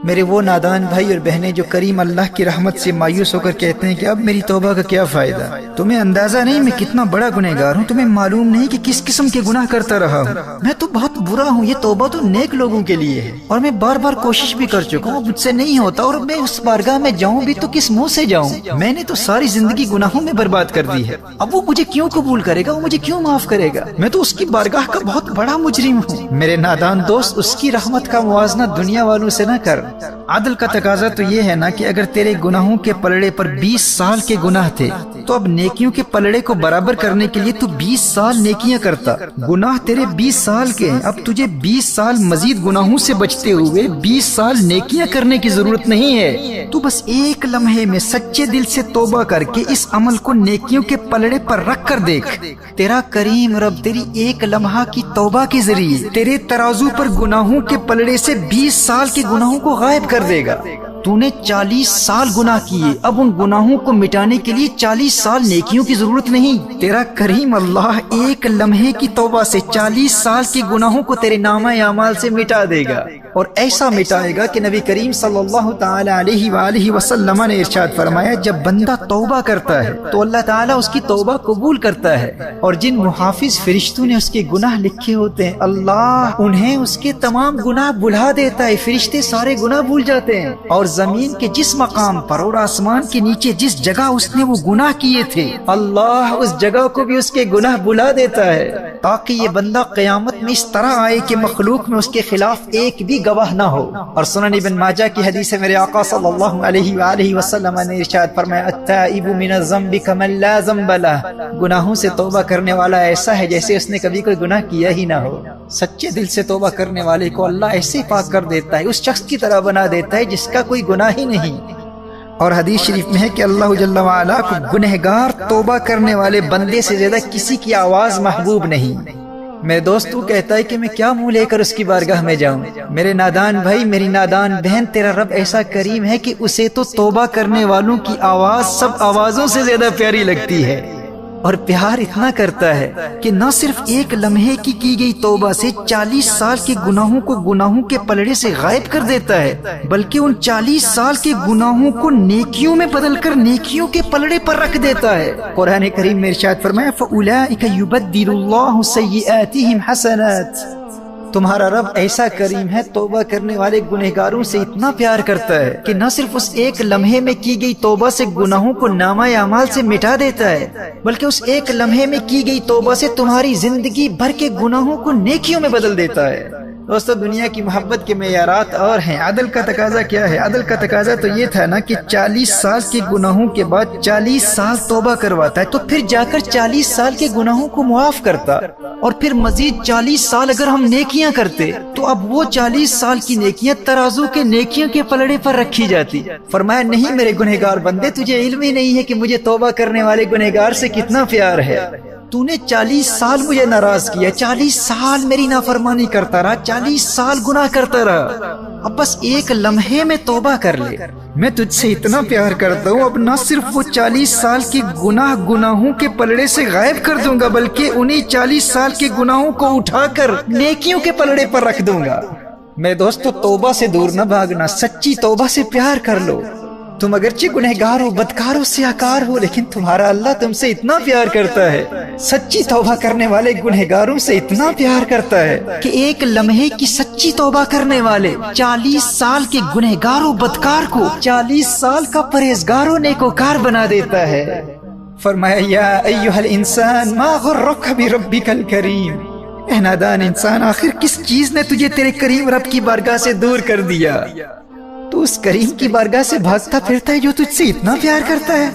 میرے وہ نادان بھائی اور بہنیں جو کریم اللہ کی رحمت سے مایوس ہو کر کہتے ہیں کہ اب میری توبہ کا کیا فائدہ، تمہیں اندازہ نہیں میں کتنا بڑا گنہگار ہوں، تمہیں معلوم نہیں کہ کس قسم کے گناہ کرتا رہا ہوں، میں تو بہت برا ہوں، یہ توبہ تو نیک لوگوں کے لیے ہے، اور میں بار بار کوشش بھی کر چکا ہوں، مجھ سے نہیں ہوتا، اور میں اس بارگاہ میں جاؤں بھی تو کس منہ سے جاؤں، میں نے تو ساری زندگی گناہوں میں برباد کر دی ہے، اب وہ مجھے کیوں قبول کرے گا، وہ مجھے کیوں معاف کرے گا، میں تو اس کی بارگاہ کا بہت بڑا مجرم ہوں۔ میرے نادان دوست، اس کی رحمت کا موازنہ دنیا والوں سے نہ کر۔ عدل کا تقاضا تو یہ ہے نا کہ اگر تیرے گناہوں کے پلڑے پر 20 سال کے گناہ تھے تو اب نیکیوں کے پلڑے کو برابر کرنے کے لیے تو 20 سال نیکیاں کرتا، گناہ تیرے 20 سال کے ہیں، اب تجھے 20 سال مزید گناہوں سے بچتے ہوئے 20 سال نیکیاں کرنے کی ضرورت نہیں ہے، تو بس ایک لمحے میں سچے دل سے توبہ کر کے اس عمل کو نیکیوں کے پلڑے پر رکھ کر دیکھ، تیرا کریم رب تیری ایک لمحہ کی توبہ کے ذریعے تیرے ترازو پر گناہوں کے پلڑے سے 20 سال کے گناہوں کو غائب کر دے گا۔ تو نے 40 سال گناہ کیے، اب ان گناہوں کو مٹانے کے لیے 40 سال نیکیوں کی ضرورت نہیں، تیرا کریم اللہ ایک لمحے کی توبہ سے 40 سال کے گناہوں کو تیرے نامہ اعمال سے مٹا دے گا، اور ایسا مٹائے گا کہ نبی کریم صلی اللہ تعالی علیہ وآلہ وسلم نے ارشاد فرمایا، جب بندہ توبہ کرتا ہے تو اللہ تعالیٰ اس کی توبہ قبول کرتا ہے، اور جن محافظ فرشتوں نے اس کے گناہ لکھے ہوتے ہیں اللہ انہیں اس کے تمام گناہ بھلا دیتا ہے، فرشتے سارے گناہ بھول جاتے ہیں، اور زمین کے جس مقام پر اور آسمان کے نیچے جس جگہ اس نے وہ گناہ کیے تھے اللہ اس جگہ کو بھی اس کے گناہ بھلا دیتا ہے، تاکہ یہ بندہ قیامت میں اس طرح آئے کہ مخلوق میں اس کے خلاف ایک بھی گواہ نہ ہو۔ اور سنن ابن ماجہ کی حدیث ہے، میرے آقا صلی اللہ علیہ وآلہ وسلم نے ارشاد فرمایا، التائب من الذنب کمن لا ذنب لہ، گناہوں سے توبہ کرنے والا ایسا ہے جیسے اس نے کبھی کوئی گناہ کیا ہی نہ ہو۔ سچے دل سے توبہ کرنے والے کو اللہ ایسے پاک کر دیتا ہے، اس شخص کی طرح بنا دیتا ہے جس کا کوئی گناہ ہی نہیں۔ اور حدیث شریف میں ہے کہ اللہ جل وعلا کو گنہگار توبہ کرنے والے بندے سے زیادہ کسی کی آواز محبوب نہیں۔ میرے دوست تو کہتا ہے کہ میں کیا منہ لے کر اس کی بارگاہ میں جاؤں، میرے نادان بھائی میری نادان بہن، تیرا رب ایسا کریم ہے کہ اسے تو توبہ کرنے والوں کی آواز سب آوازوں سے زیادہ پیاری لگتی ہے، اور پیار اتنا کرتا ہے کہ نہ صرف ایک لمحے کی گئی توبہ سے 40 سال کے گناہوں کو گناہوں کے پلڑے سے غائب کر دیتا ہے، بلکہ ان 40 سال کے گناہوں کو نیکیوں میں بدل کر نیکیوں کے پلڑے پر رکھ دیتا ہے۔ قرآن کریم میں ارشاد فرمایا، فَأُولَئِكَ يُبَدِّلُ اللَّهُ سَيِّئَاتِهِمْ حَسَنَاتٍ، تمہارا رب ایسا کریم ہے، توبہ کرنے والے گنہگاروں سے اتنا پیار کرتا ہے کہ نہ صرف اس ایک لمحے میں کی گئی توبہ سے گناہوں کو نامہ اعمال سے مٹا دیتا ہے، بلکہ اس ایک لمحے میں کی گئی توبہ سے تمہاری زندگی بھر کے گناہوں کو نیکیوں میں بدل دیتا ہے۔ دوستو دنیا کی محبت کے معیارات اور ہیں، عدل کا تقاضا کیا ہے؟ عدل کا تقاضا تو یہ تھا نا کہ 40 سال کے گناہوں کے بعد 40 سال توبہ کرواتا ہے، تو پھر جا کر 40 سال کے گناہوں کو معاف کرتا، اور پھر مزید 40 سال اگر ہم نیکیاں کرتے تو اب وہ 40 سال کی نیکیاں ترازو کے نیکیوں کے پلڑے پر رکھی جاتی۔ فرمایا نہیں میرے گنہگار بندے، تجھے علم ہی نہیں ہے کہ مجھے توبہ کرنے والے گنہگار سے کتنا پیار ہے، تو نے 40 سال مجھے ناراض کیا، 40 سال میری نافرمانی کرتا رہا، 40 سال گناہ کرتا رہا، اب بس ایک لمحے میں توبہ کر لے، میں تجھ سے اتنا پیار کرتا ہوں، اب نہ صرف وہ 40 سال کے گناہوں کے پلڑے سے غائب کر دوں گا، بلکہ انہی 40 سال کے گناہوں کو اٹھا کر نیکیوں کے پلڑے پر رکھ دوں گا۔ میرے دوستو توبہ سے دور نہ بھاگنا، سچی توبہ سے پیار کر لو۔ تم اگرچہ گنہگار ہو، بدکار ہو، سیاکار ہو، لیکن تمہارا اللہ تم سے اتنا پیار کرتا ہے، سچی توبہ کرنے والے گنہگاروں سے اتنا پیار کرتا ہے کہ ایک لمحے کی سچی توبہ کرنے والے 40 سال کے گنہگار و بدکار کو 40 سال کا پرہیزگار و نیکوکار بنا دیتا ہے۔ فرمایا یا ایھا الانسان ما غرک بربک الکریم، اے نادان انسان آخر کس چیز نے تجھے تیرے کریم رب کی بارگاہ سے دور کر دیا؟ تو اس کریم کی بارگاہ سے بھاگتا پھرتا ہے جو تجھ سے اتنا پیار کرتا ہے۔